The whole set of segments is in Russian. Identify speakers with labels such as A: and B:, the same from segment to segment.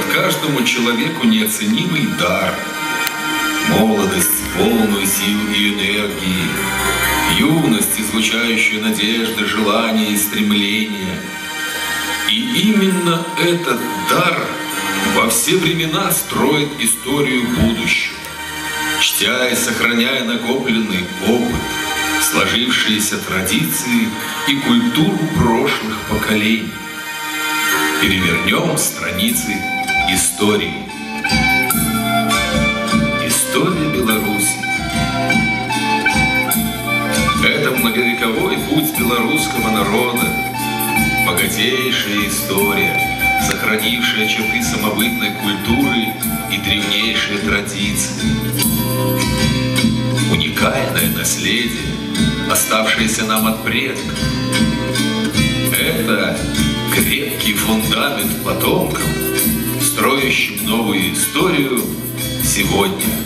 A: дает каждому человеку неоценимый дар. Молодость, полную сил и энергии, юность, излучающая надежды, желания и стремления. И именно этот дар во все времена строит историю будущего, чтя и сохраняя накопленный опыт, сложившиеся традиции и культуру прошлых поколений. Перевернем страницы истории. История Беларуси. Это многовековой путь белорусского народа, богатейшая история, сохранившая черты самобытной культуры и древнейшие традиции. Уникальное наследие, оставшееся нам от предков. Это крепкий фундамент потомкам, строящим новую историю сегодня.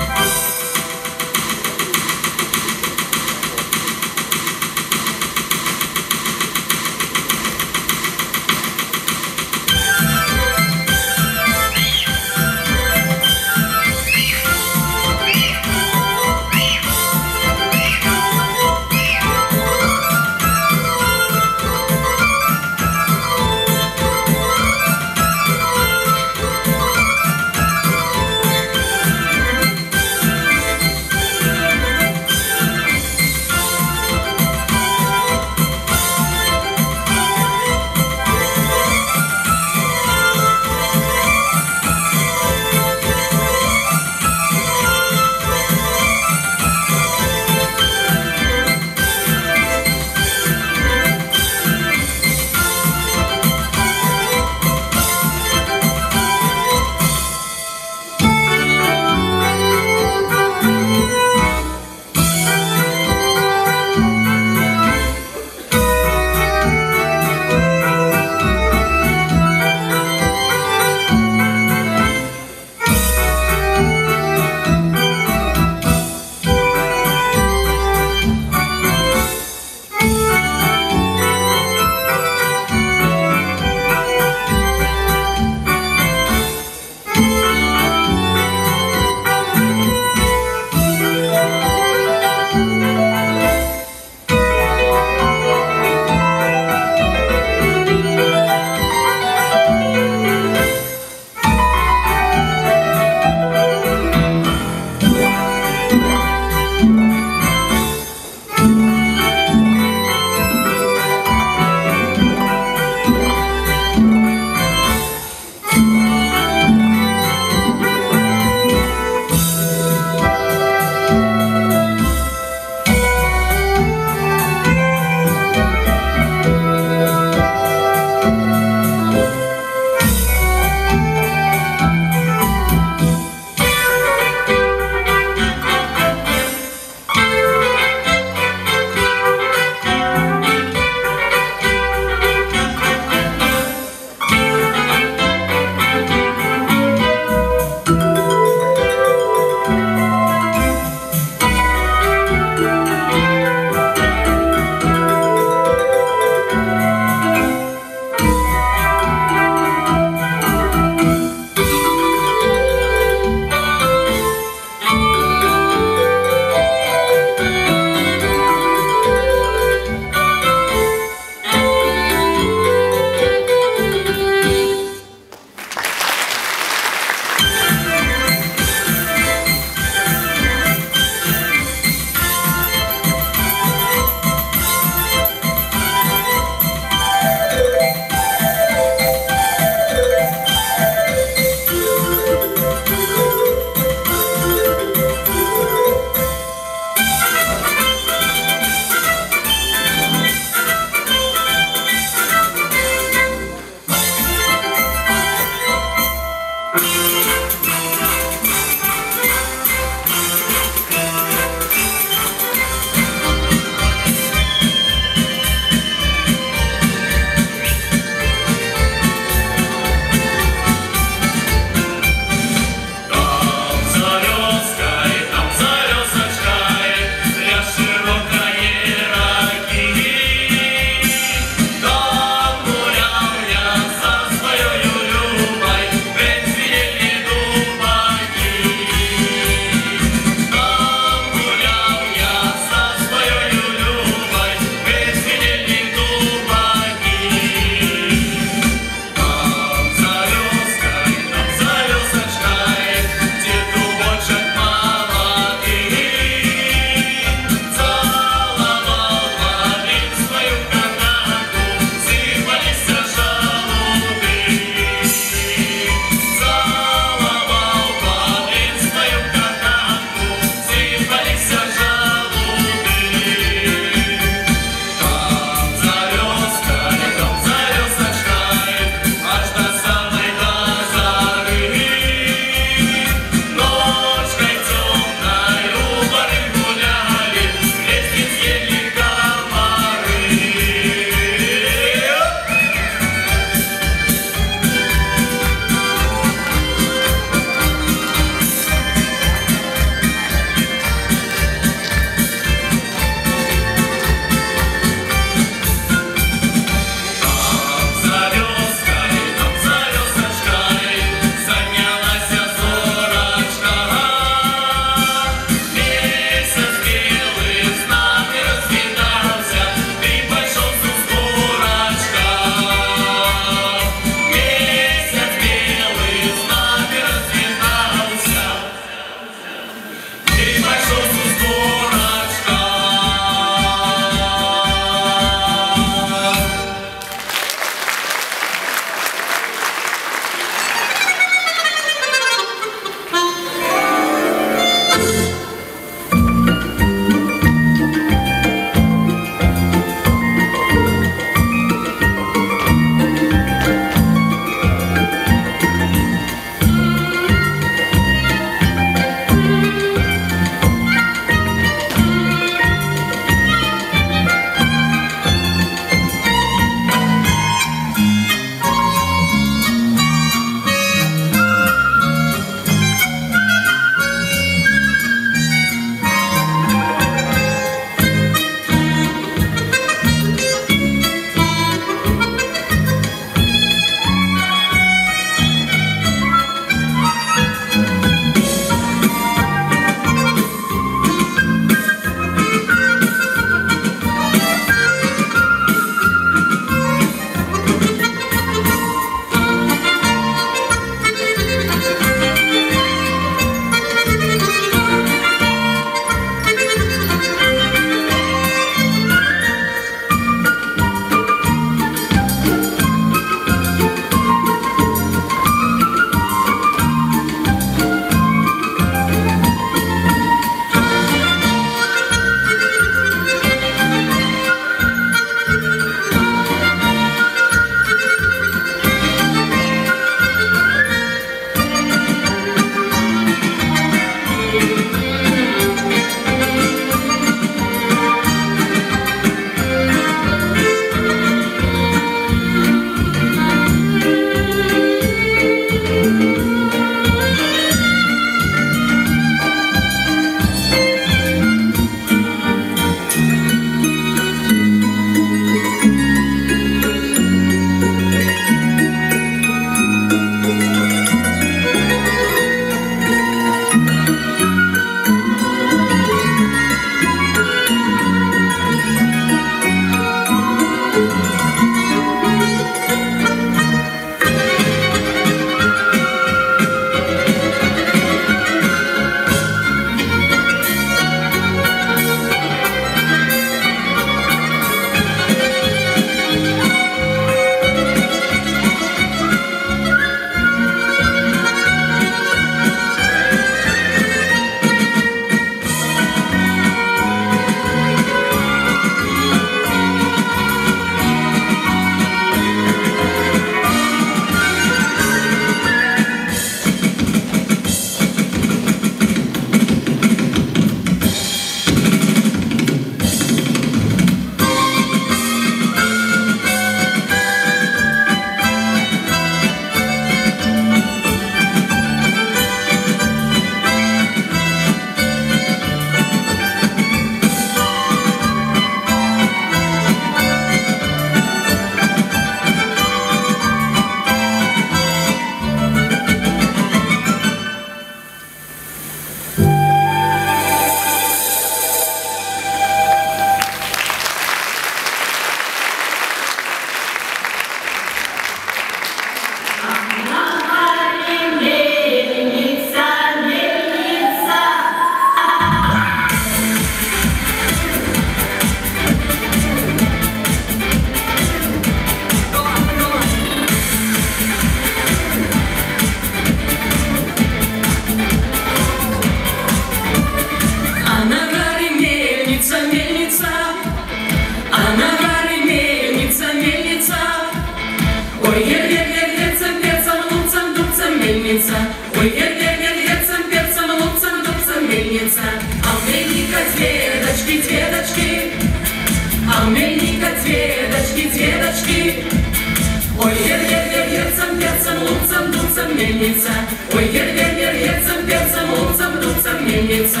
B: мельница. Ой, вер-вер-вер, герцем, перцем, луцем, дудцем мельница.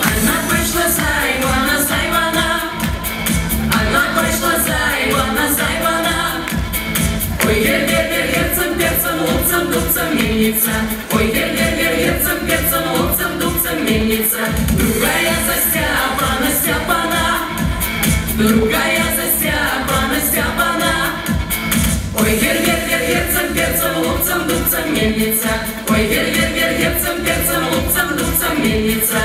B: Она пошла за Ивана, за Ивана. Она пошла за Ивана, за Ивана. Ой, вер-вер-вер, герцем, перцем, луцем, дудцем мельница. Ой, вер-вер-вер, герцем, перцем, луцем, дудцем мельница. Другая за Степана, Степана. Другая за Степана, Степана. Ой, вер-вер-вер, герцем, перцем, луцем, дудцем мельница. Ой, вер-вер-вер, герцем, перцем, луцем, дудцем мельница.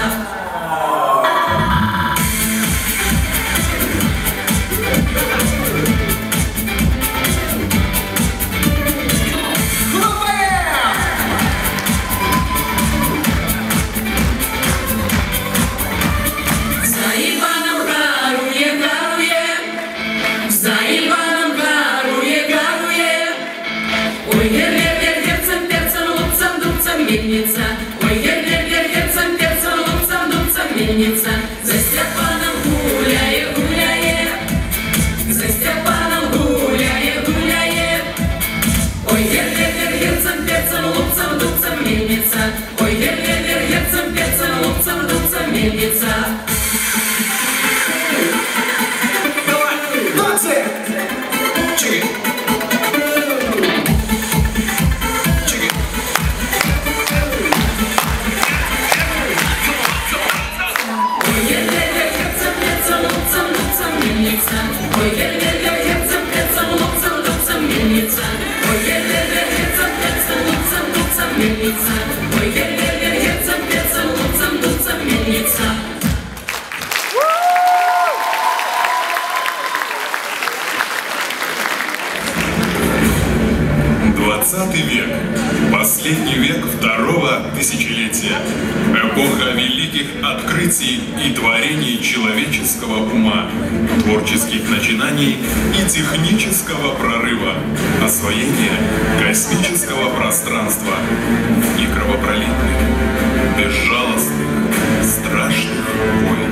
B: Мельница. Ой, вер-вер-вер, герцем, перцем, луцем, дудцем мельница. За Степаном гуляе, гуляе. За Степаном гуляе, гуляе. Ой, вер-вер-вер, герцем, перцем, луцем, дудцем мельница. Ой, вер-вер-вер, герцем, перцем, луцем, дудцем мельница.
C: Давай, 20! Чики!
B: Ой, вер-вер-вер, герцем, перцем, луцем, дудцем мельница. Ой, вер-вер-вер, герцем, перцем, луцем, дудцем мельница. Ой, вер-вер-вер, герцем, перцем, луцем, дудцем мельница.
D: 20 век. Последний век второго тысячелетия. Эпоха великих открытий и творений человеческого ума, творческих начинаний и технического прорыва, освоения космического пространства и кровопролитных, безжалостных, страшных войн.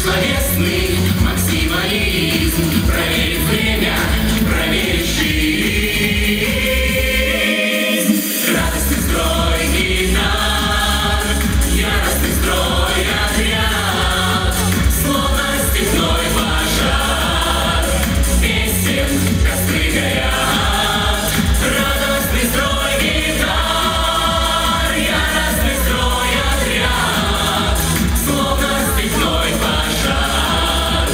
B: словесный максимализм проверит время, проверит жизнь. Радостный строй гитар, яростный строй отряд, словно степной пожар, песен костры горят. Радостный строй гитар, яростный строй отряд, словно степной пожар,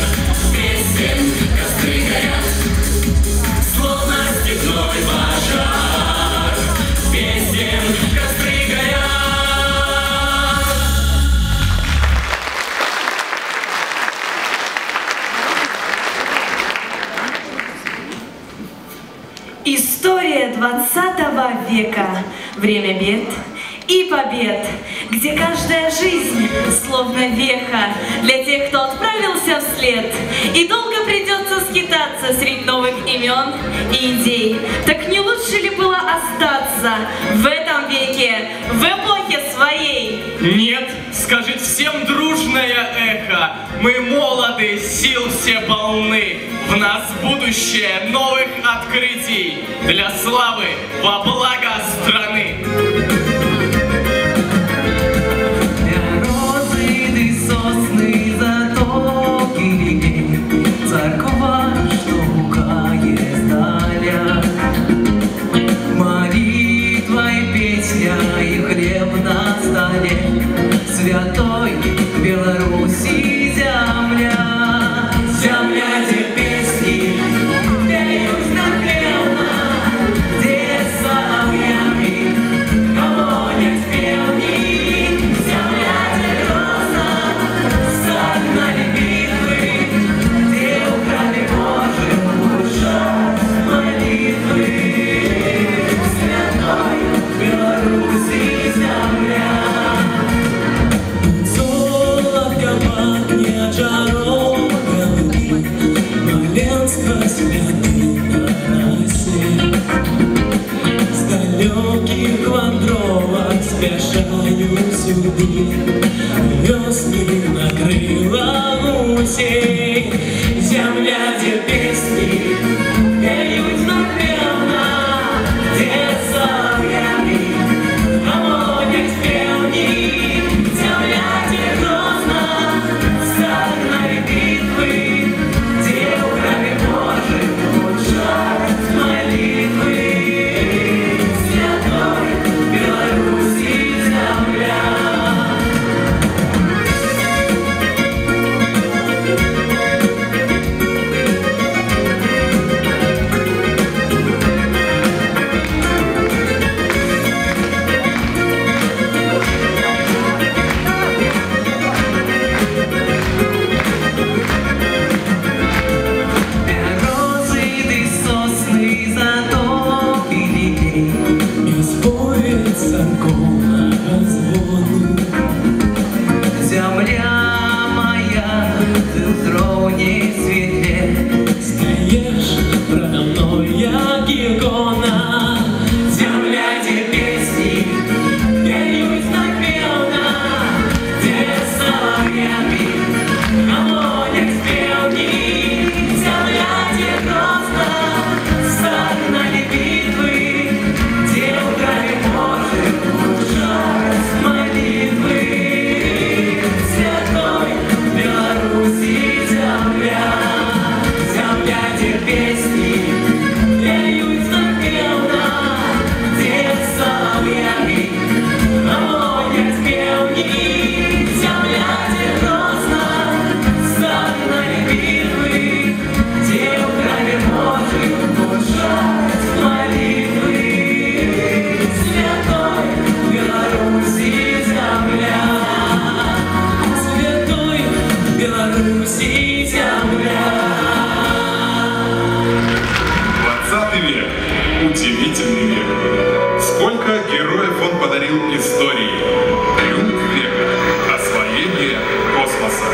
B: песен костры горят. Словно степной пожар, песен костры горят.
E: История 20 века. Время бед и побед, где каждая жизнь словно веха для тех, кто отправился вслед. И долго придется скитаться среди новых имен и идей. Так не лучше ли было остаться в этом веке, в эпохе своей?
F: Нет, скажет всем дружное эхо. Мы молоды, сил все полны. В нас будущее новых открытий для славы во благо страны.
G: Церква, что гукает вдаля, молитва и песня, и хлеб на столе, святой Беларуси земля. Земля, где песни пеют напевно, где соловьями гомонят певни. Земля, где грозно согнали битвы, где украли Божий ужас молитвы. Святой Беларуси земля. Золотко пахнет жаром головы, маленство святых на росе. С далеких вандровок спешают сюда, весны накрыла гусей. Земля, где песни пеют напевно, где соловьями гомонят певни. Земля, где грозно согнали битвы, где украли Божий ужас молитвы. Святой Беларуси земля. Березы ты сосны затопили день, и спорит церковного звону. Земля моя, ты в троне светле, стоишь продо мной, як икона. Земля, где песни пеют напевно, где соловьями гомонят певни. Земля, где грозно согнали битвы, где украли Божий ужас молитвы. Святой Беларуси земля. Земля, где песни пеют напевно, где соловьями гомонят певни. Земля, где грозно согнали битвы, где украли Божий ужас молитвы. Святой Беларуси земля. Святой Беларуси земля.
D: 20 век. Удивительный век. Сколько героев он подарил истории. Триумф века. Освоение космоса.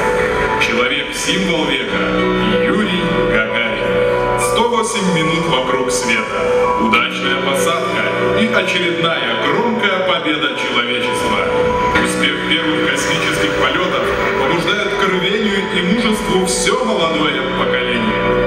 D: Человек-символ века. Юрий Гагарин. 108 минут вокруг света. Удачная посадка и очередная громкая победа человечества. Успех первых космических полетов побуждает к рвению и чувству все молодое поколение.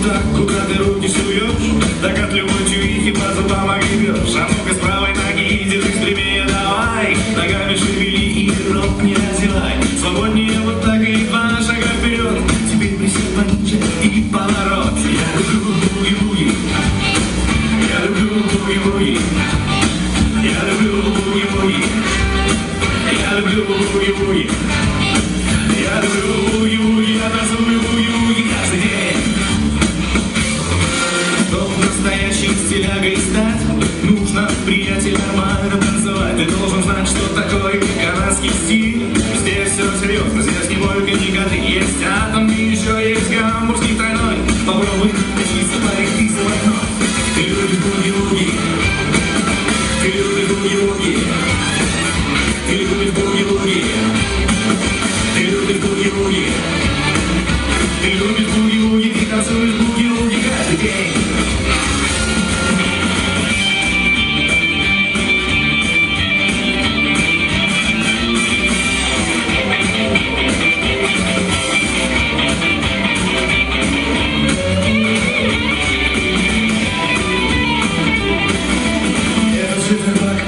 D: так, куда ты руки суешь, так от любой чуихи по зубам огребешь. А ну-ка с правой ноги держись прямее, давай, ногами шевели и рот не разевай. Свободнее вот так и два шага вперед. Теперь присядь пониже и поворот. Я люблю буги-буги, я люблю буги-буги, я люблю буги-буги, я люблю буги-буги, я люблю буги-буги, я танцую буги-буги каждый день. Чтоб настоящим стилягой стать, нужно, приятель, нормально танцевать. Ты должен знать, что такое канадский стиль. Здесь все серьезно, здесь не только никоты. Есть атом и еще есть гамбургский тройной. Попробуй начниться парень, ты заводной. Ты любишь буги-буги, ты любишь буги-буги, ты любишь буги-буги, ты любишь буги-буги, ты любишь буги-буги, ты танцуешь буги-буги каждый день.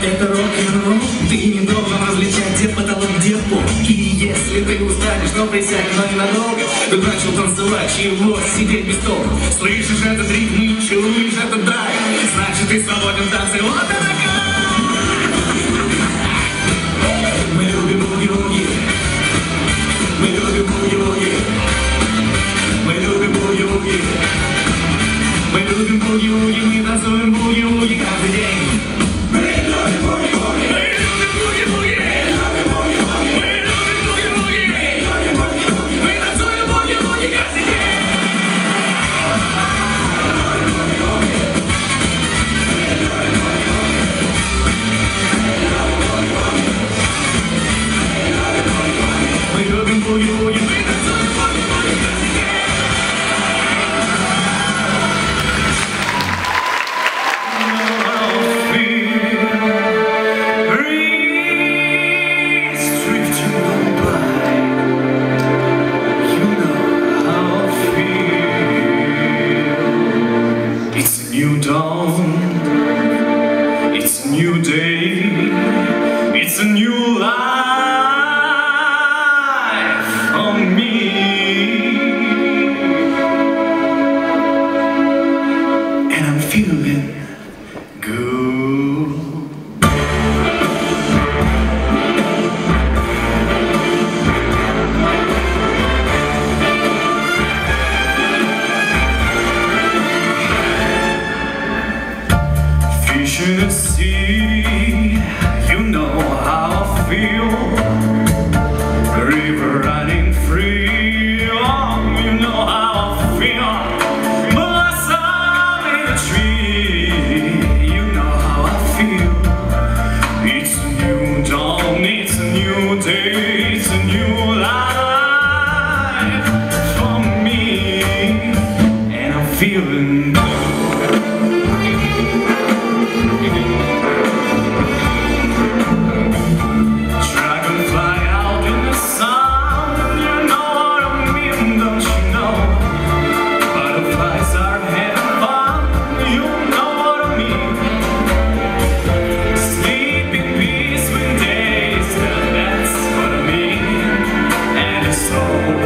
D: Это рок-н-ролл, ты не должен различать, где потолок, где пол. И если ты устанешь, то присядь, но ненадолго. Ты начал танцевать, чего сидеть без толку. Слышишь этот ритм и чуешь этот драйв, значит ты свободен в танце, вот это кайф. Мы любим буги-буги, мы любим буги-буги, мы любим буги-буги, мы любим буги-буги, мы танцуем буги-буги каждый день.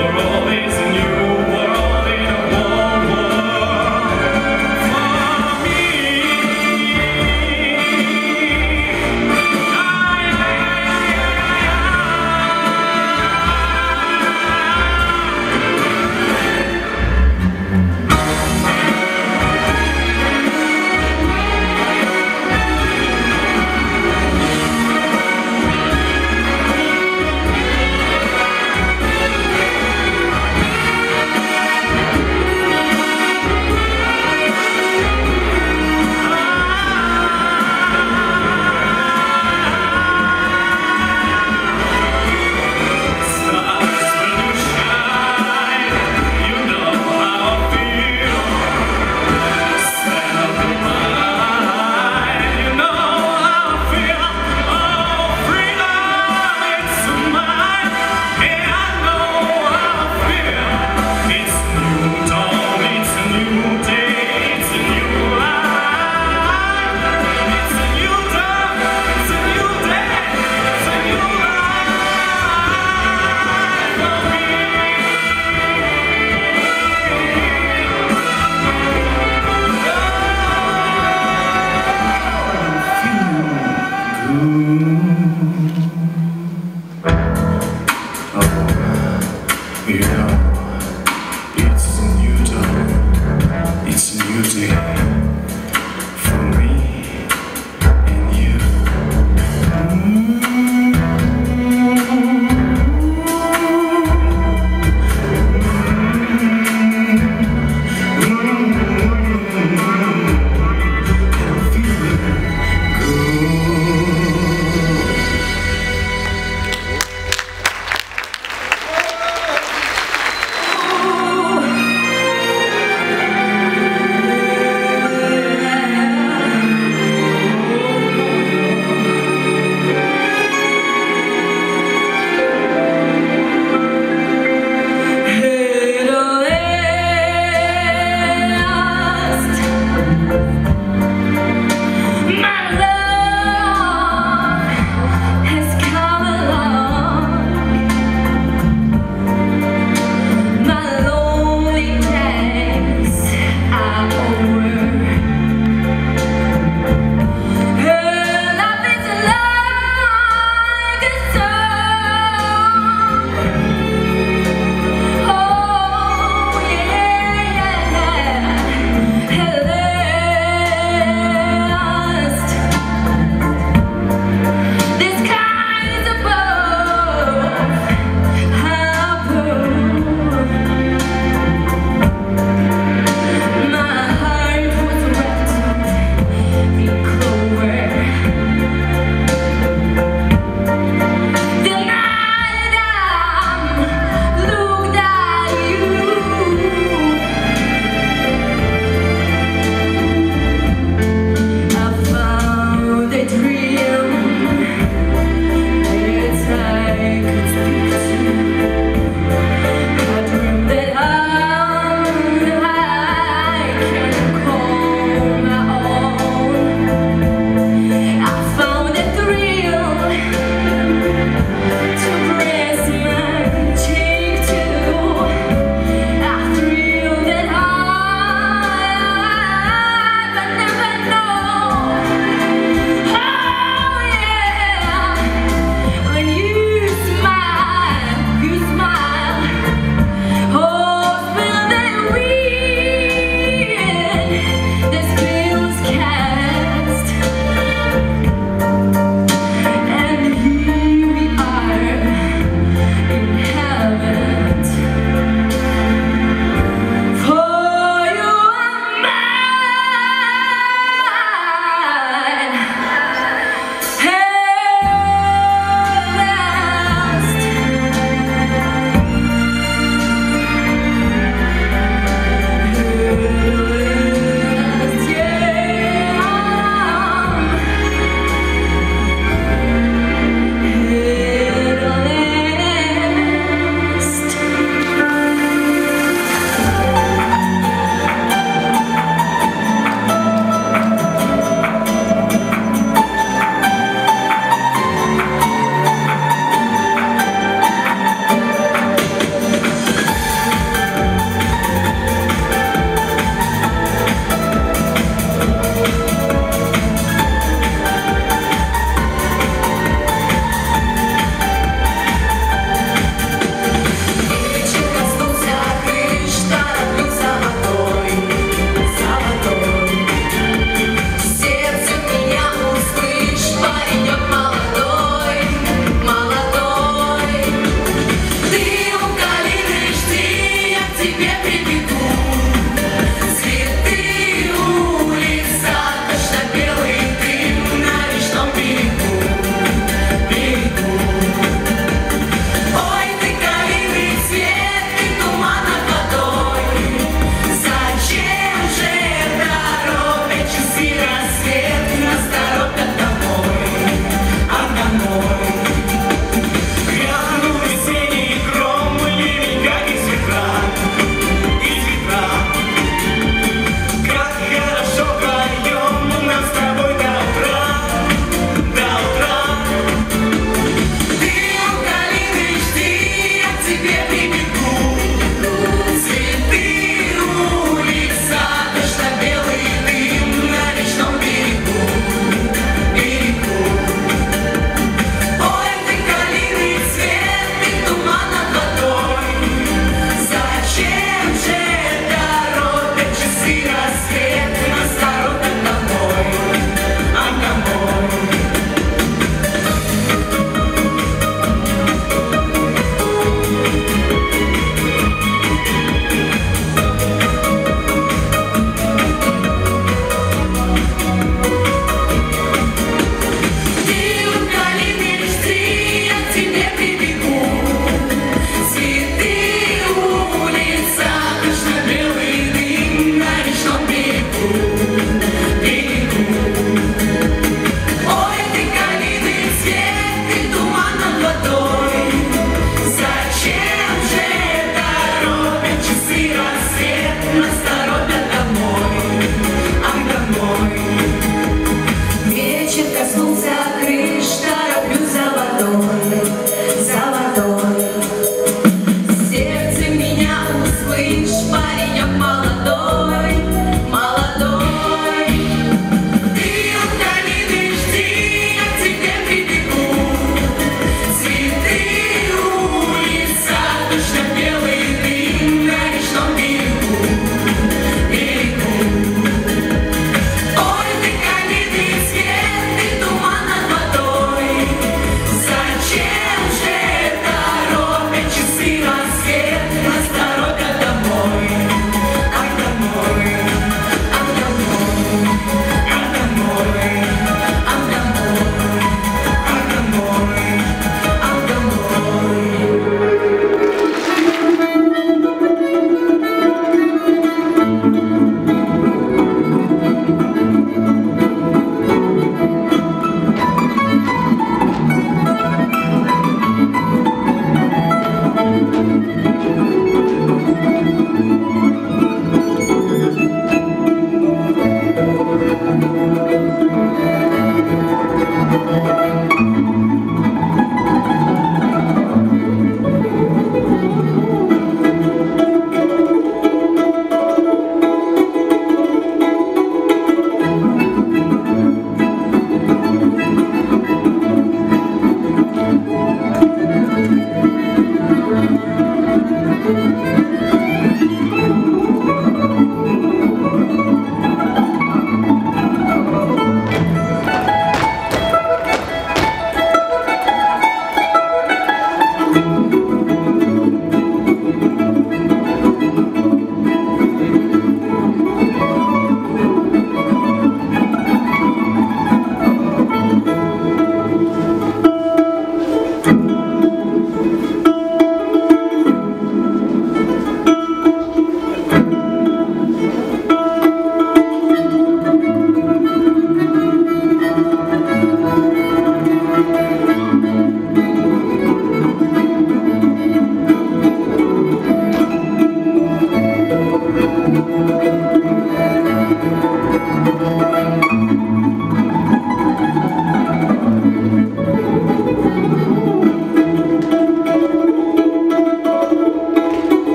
G: World is a new world in a world.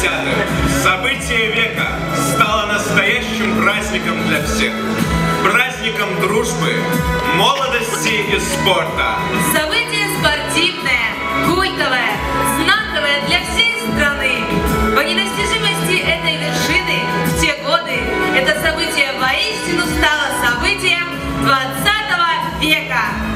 D: 10-х событие века стало настоящим праздником для всех. Праздником дружбы, молодости и спорта.
E: Событие спортивное, культовое, знаковое для всей страны. По недостижимости этой вершины в те годы это событие воистину стало событием 20 века.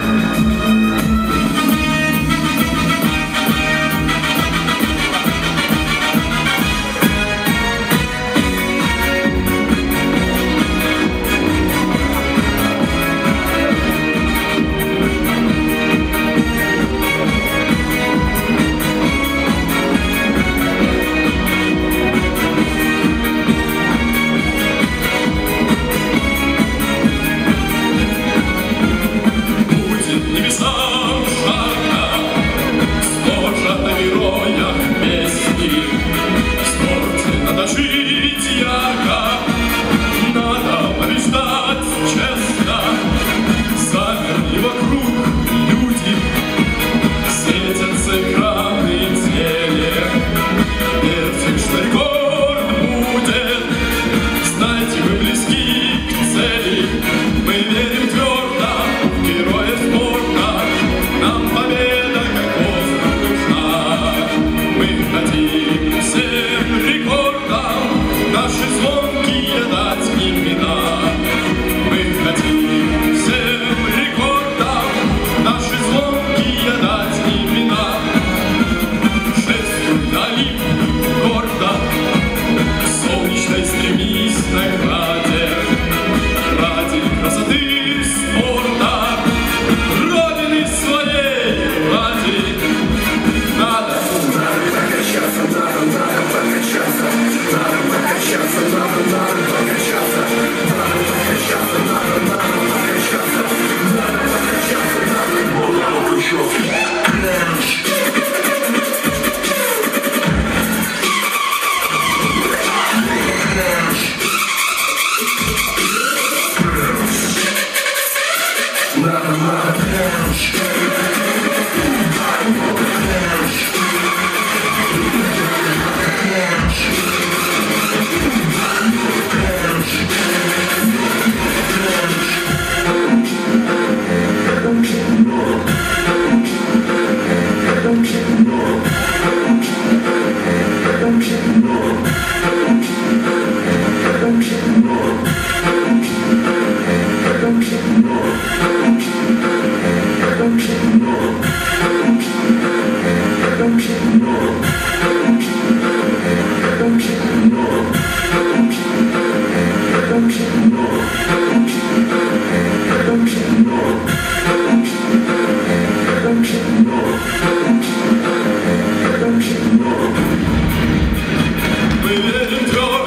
D: Мы верим в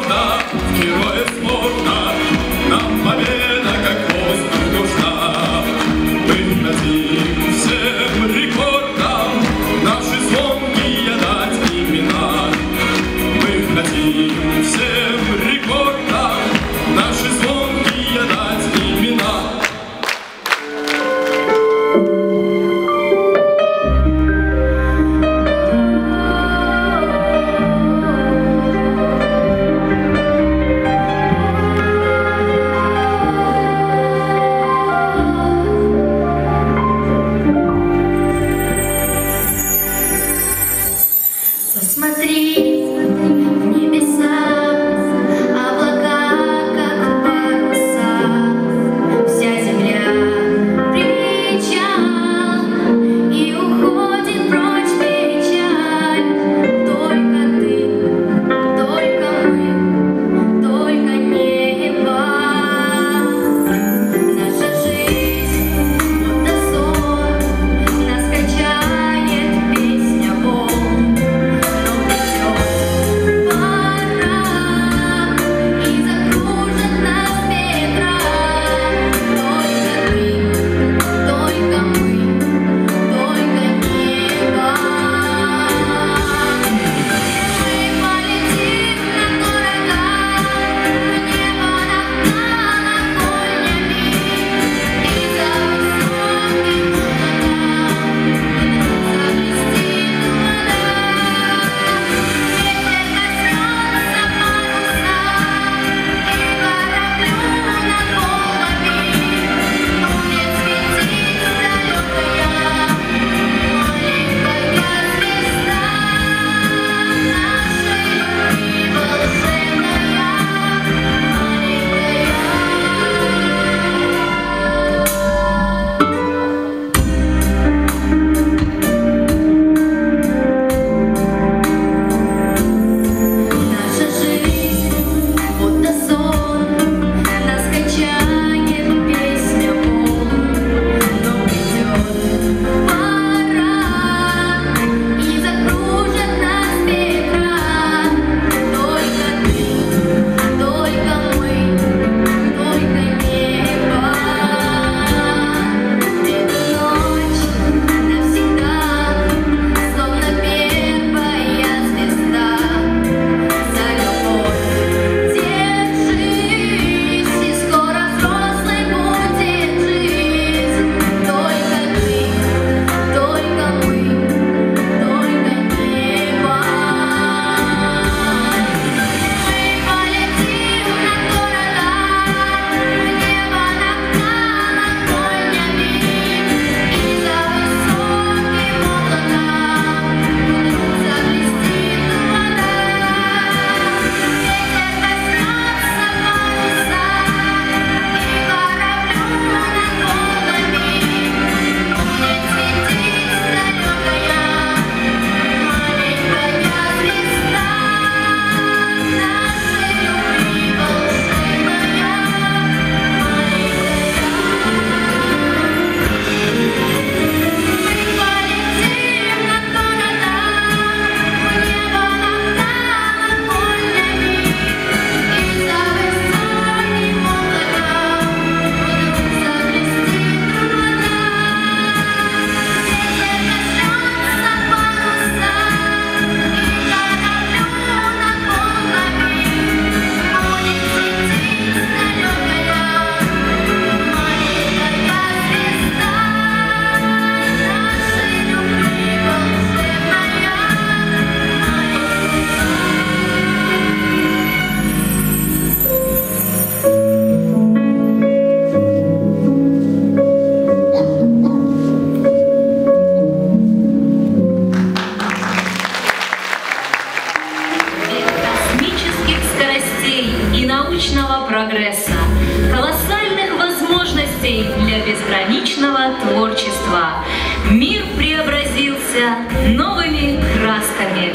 E: идей для безграничного творчества. Мир преобразился новыми красками.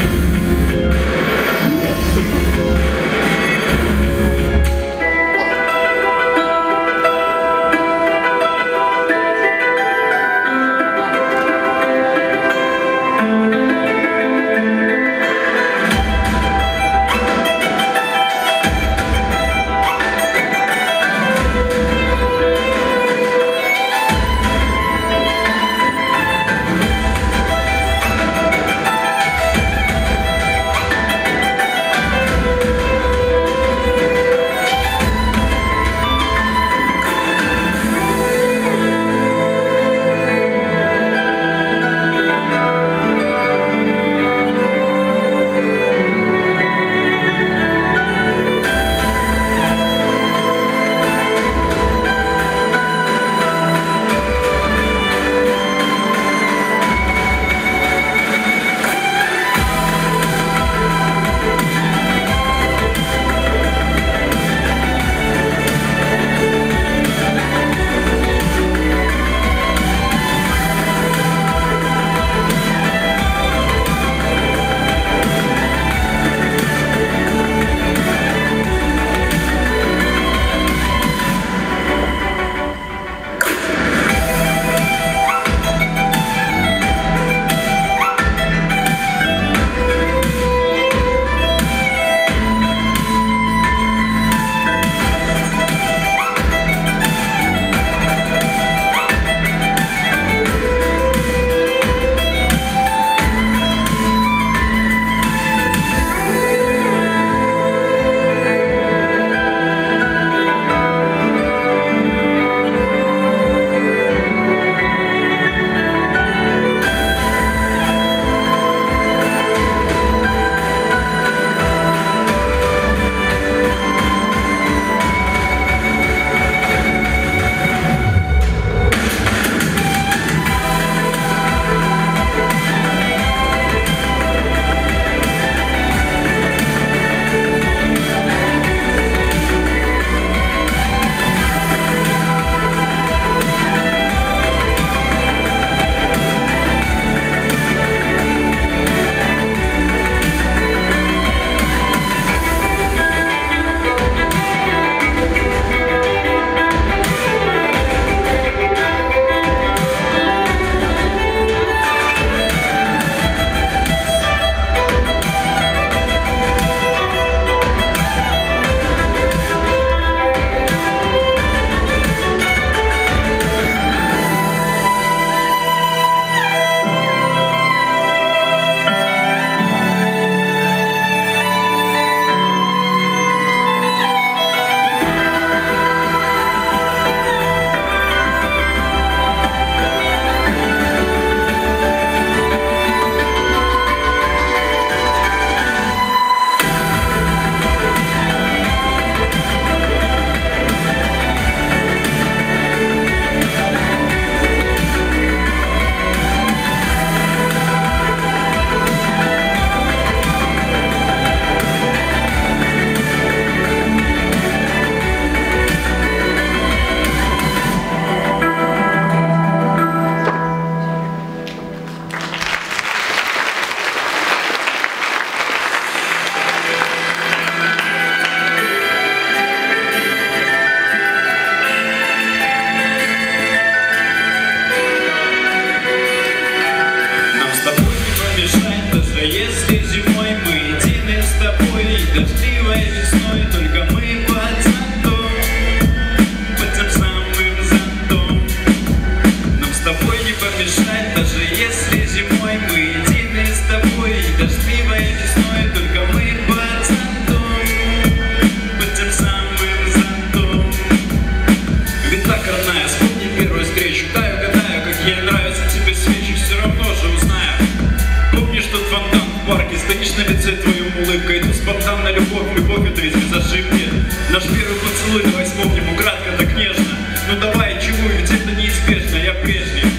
D: Наш первый поцелуй, давай вспомним украдко, так нежно. Ну давай, чего, ведь это неизбежно, я прежний.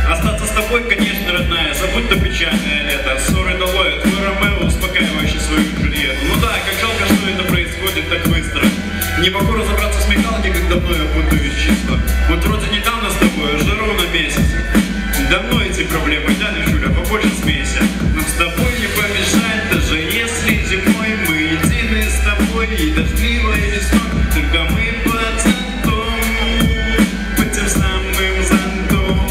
D: Остаться с тобой, конечно, родная, забудь то печальное лето. Ссоры долой, твой Ромео, успокаивающий свою Джульетту. Ну да, как жалко, что это происходит так быстро. Не могу разобраться с Михалки, как давно я путаюсь чисто. Вот вроде не проблемы, да, Лешуля, побольше смейся. Нам с тобой не помешает, даже если зимой мы едины с тобой и дождливой весной, только мы под зонтом, под тем самым зонтом.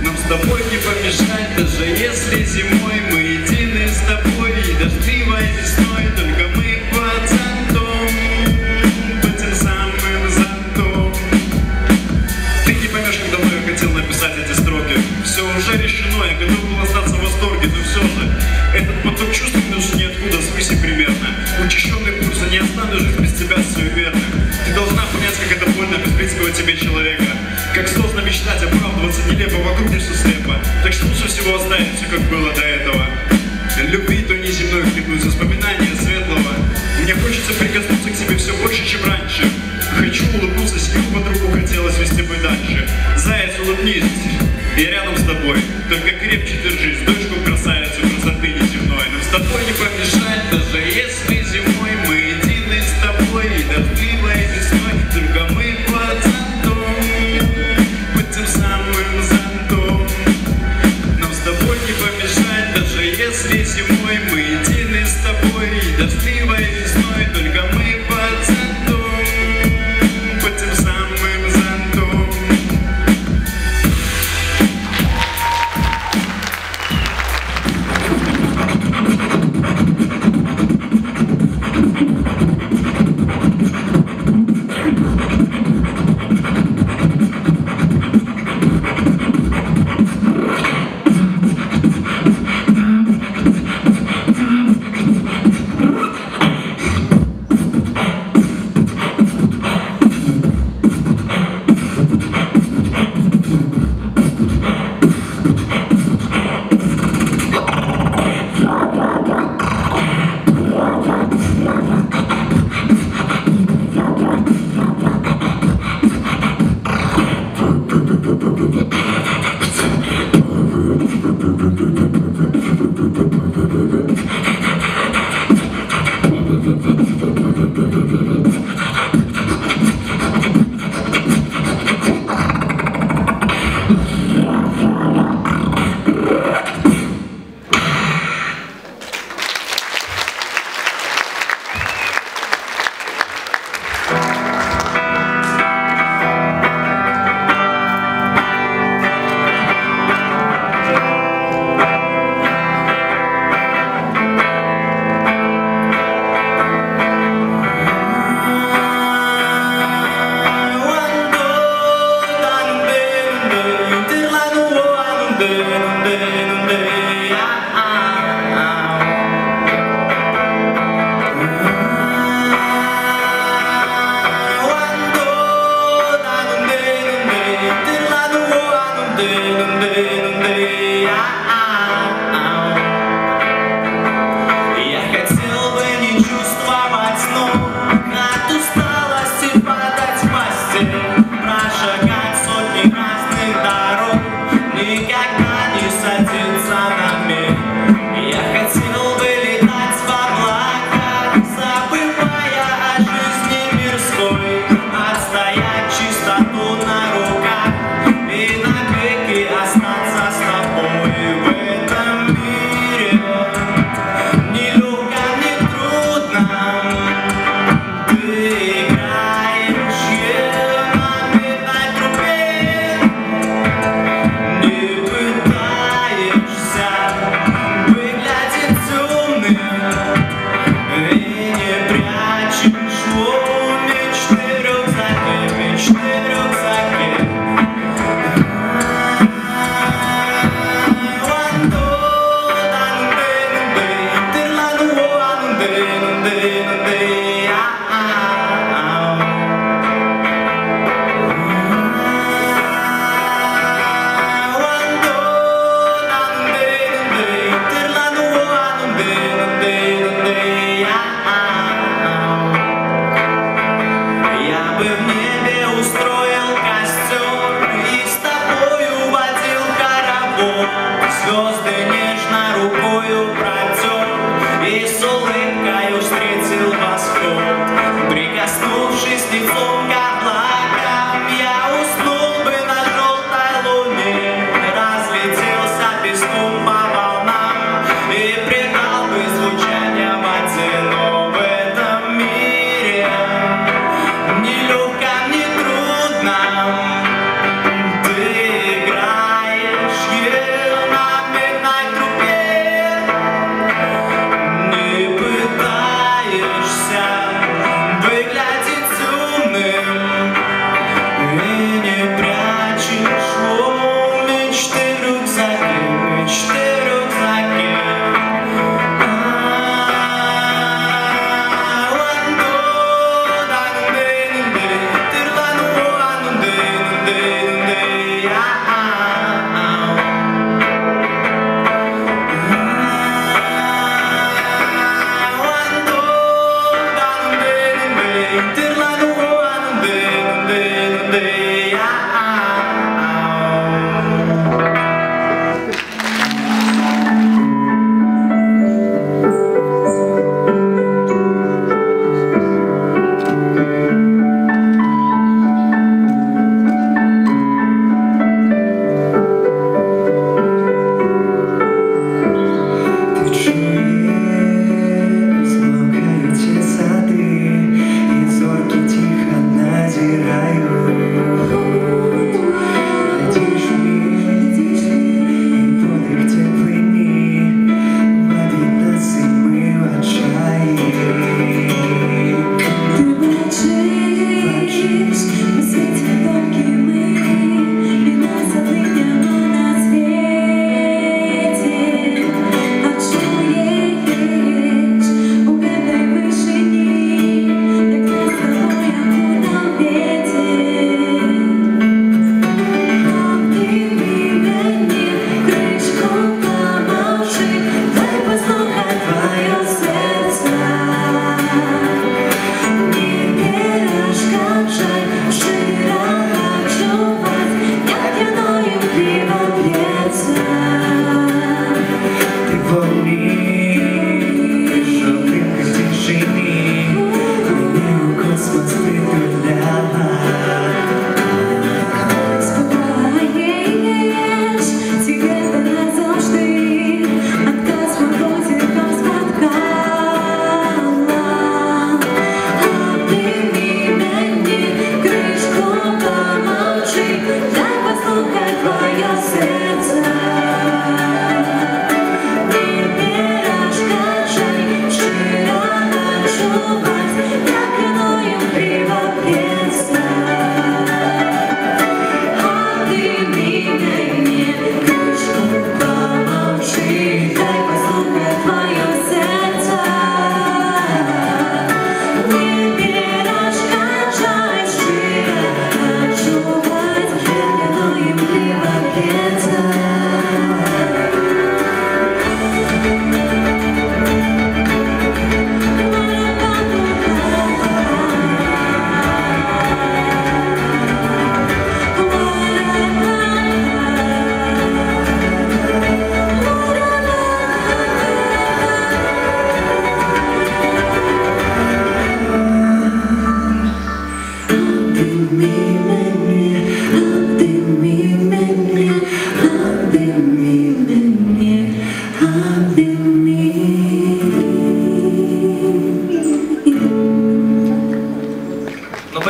D: Нам с тобой не помешает, даже если зимой мы едины с тобой и дождливой весной, только мы под зонтом, под тем самым зонтом. Ты не поймешь, как давно я хотел написать эти строки. Все уже решено, я готов был остаться в восторге, но все же этот поток чувств минус ниоткуда, смысле примерно. Учащенный пульс, не оставлю жить без тебя суеверно. Ты должна понять, как это больно без близкого тебе человека. Как сложно мечтать, оправдываться нелепо, вокруг не все слепо. Так что лучше всего оставить все, как было до этого. Любви то неземной впихнуть, воспоминания светлого. Мне хочется прикоснуться к тебе все больше, чем раньше. Хочу улыбнуться, семью под руку хотелось вести бы дальше. Заяц, улыбнись, я рядом с тобой. Только крепче держись, дочку красавицу красоты неземной. Нам с тобой не помешать, даже если зимой мы едины с тобой и дождливой весной, только мы под зонтом, под тем самым зонтом. Нам с тобой не помешать, даже если зимой мы едины с тобой и дождливой весной, только мы под зонтом, под тем самым зонтом.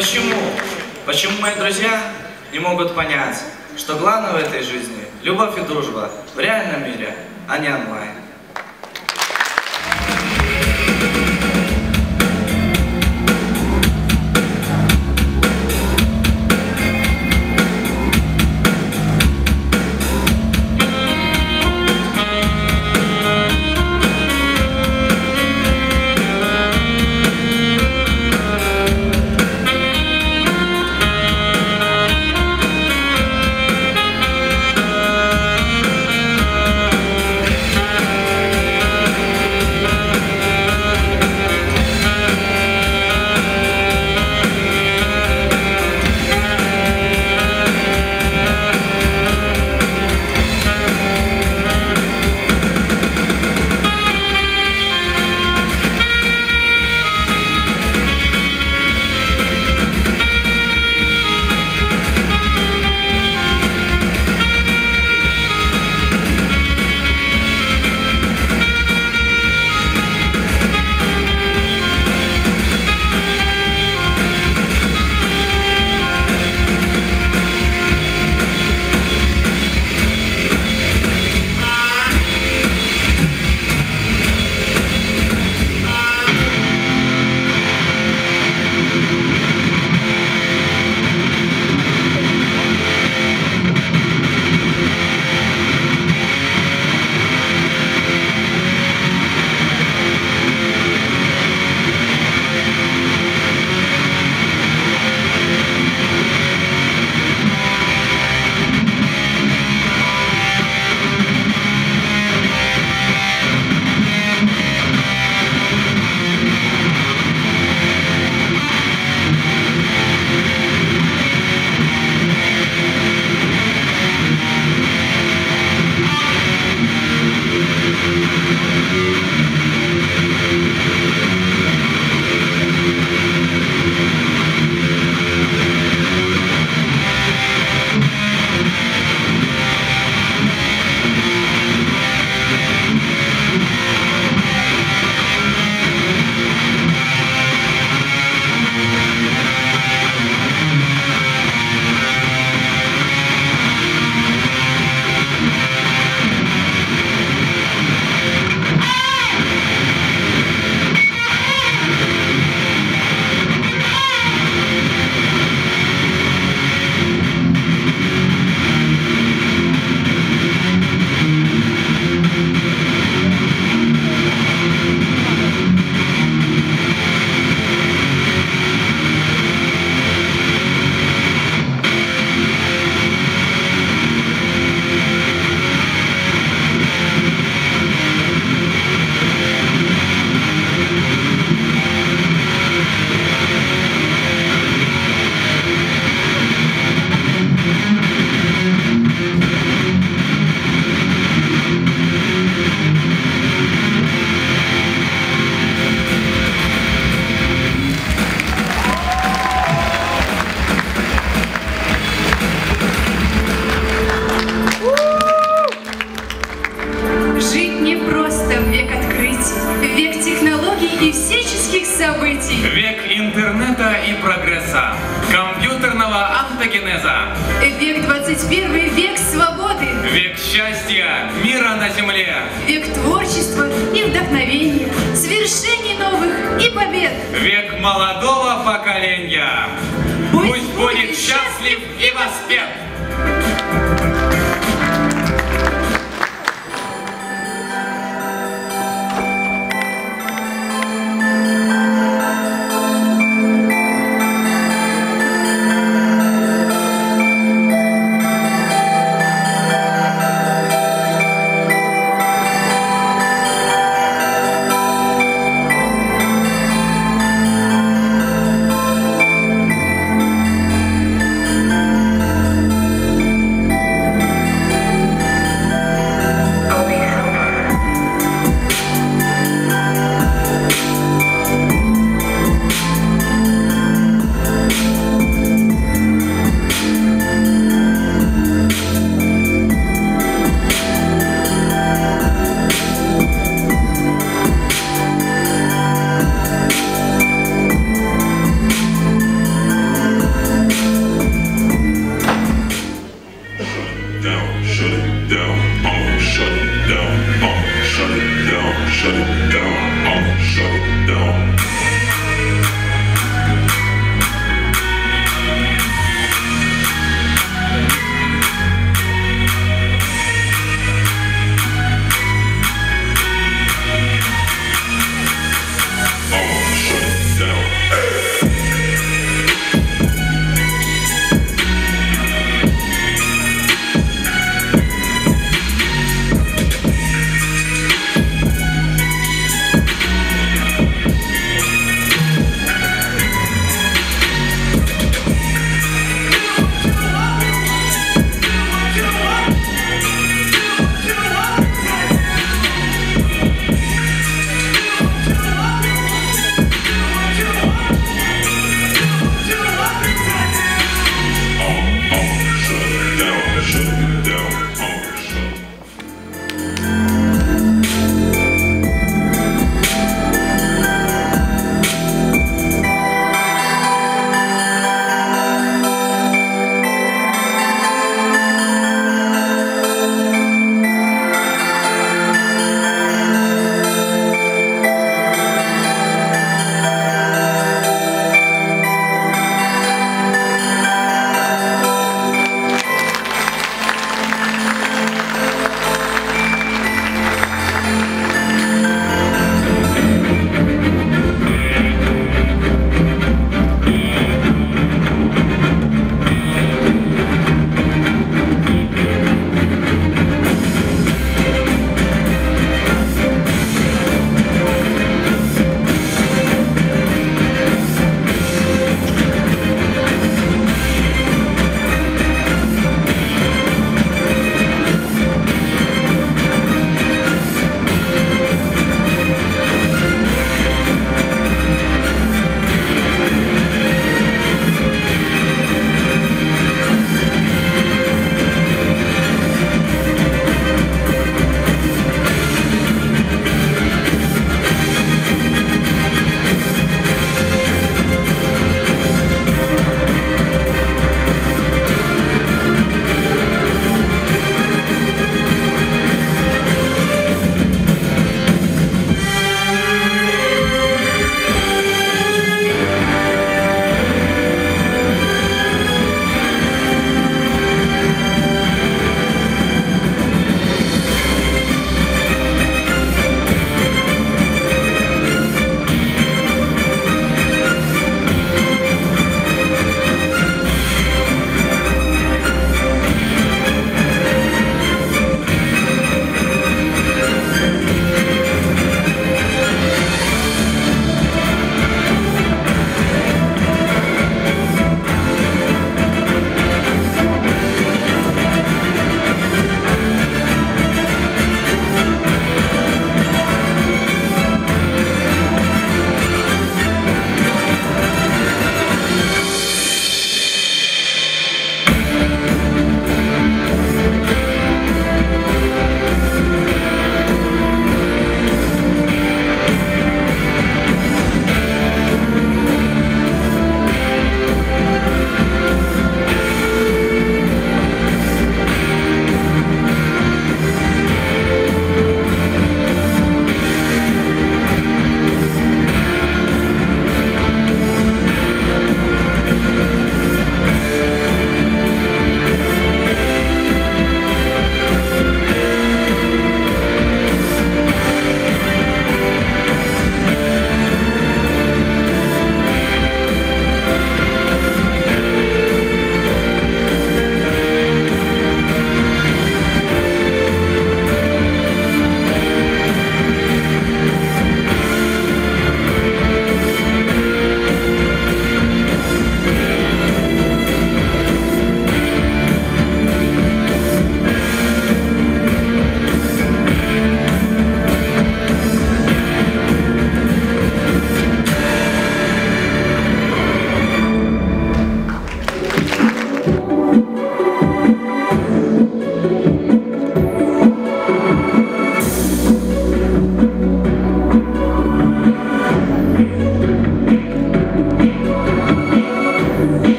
H: Почему? Почему мои друзья не могут понять, что главное в этой жизни – любовь и дружба в реальном мире, а не онлайн?
I: Век интернета и прогресса, компьютерного антогенеза.
J: Век 21, век свободы.
I: Век счастья, мира на земле.
J: Век творчества и вдохновения, свершений новых и побед.
I: Век молодого поколения. Пусть будет счастлив и воспет.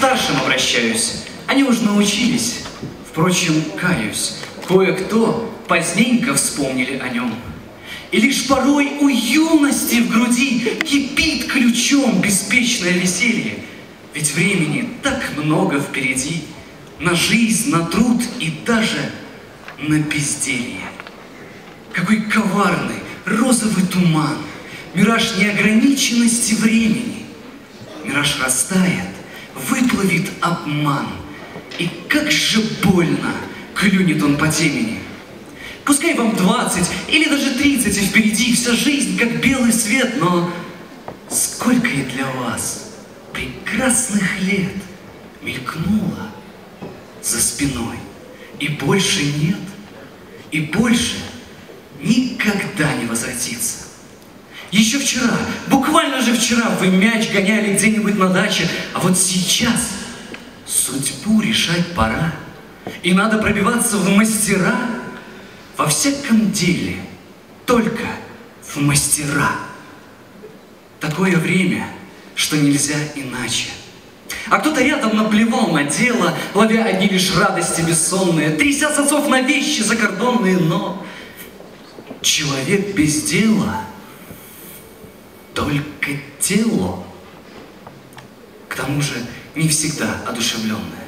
K: старшим обращаюсь. Они уж научились. Впрочем, каюсь, кое-кто поздненько вспомнили о нем. И лишь порой у юности в груди кипит ключом беспечное веселье. Ведь времени так много впереди на жизнь, на труд и даже на безделье. Какой коварный розовый туман, мираж неограниченности времени. Мираж растает, выплывет обман, и как же больно клюнет он по темени. Пускай вам 20 или даже 30, и впереди вся жизнь, как белый свет, но сколько и для вас прекрасных лет мелькнуло за спиной, и больше нет, и больше никогда не возвратится. Еще вчера, буквально же вчера, вы мяч гоняли где-нибудь на даче, а вот сейчас судьбу решать пора, и надо пробиваться в мастера. Во всяком деле, только в мастера. Такое время, что нельзя иначе. А кто-то рядом наплевал на дело, ловя одни лишь радости бессонные, тряся с отцов на вещи закордонные, но человек без дела только тело. К тому же не всегда одушевленное.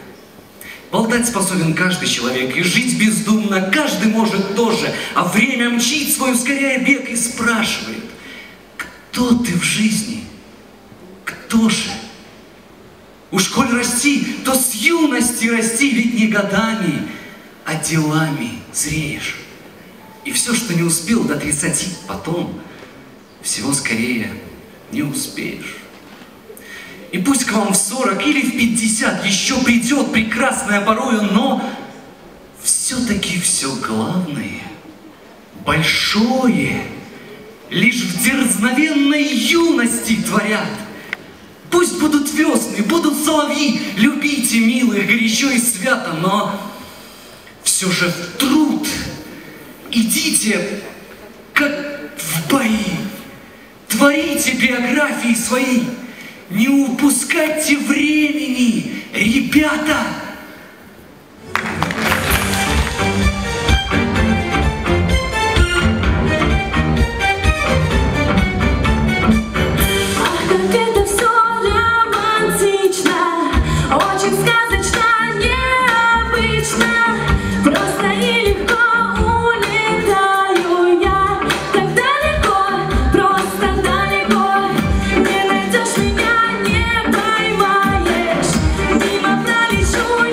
K: Болтать способен каждый человек, и жить бездумно каждый может тоже. А время мчит свой ускоряя бег и спрашивает: кто ты в жизни? Кто же? Уж коль расти, то с юности расти, ведь не годами, а делами зреешь. И все, что не успел до 30 потом, всего скорее не успеешь. И пусть к вам в 40 или в 50 еще придет прекрасное порою, но все-таки все главное, большое, лишь в дерзновенной юности творят. Пусть будут весны, будут соловьи, любите, милых, горячо и свято, но все же в труд идите, как в бои, творите биографии свои. Не упускайте времени, ребята!
B: Show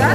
L: Да?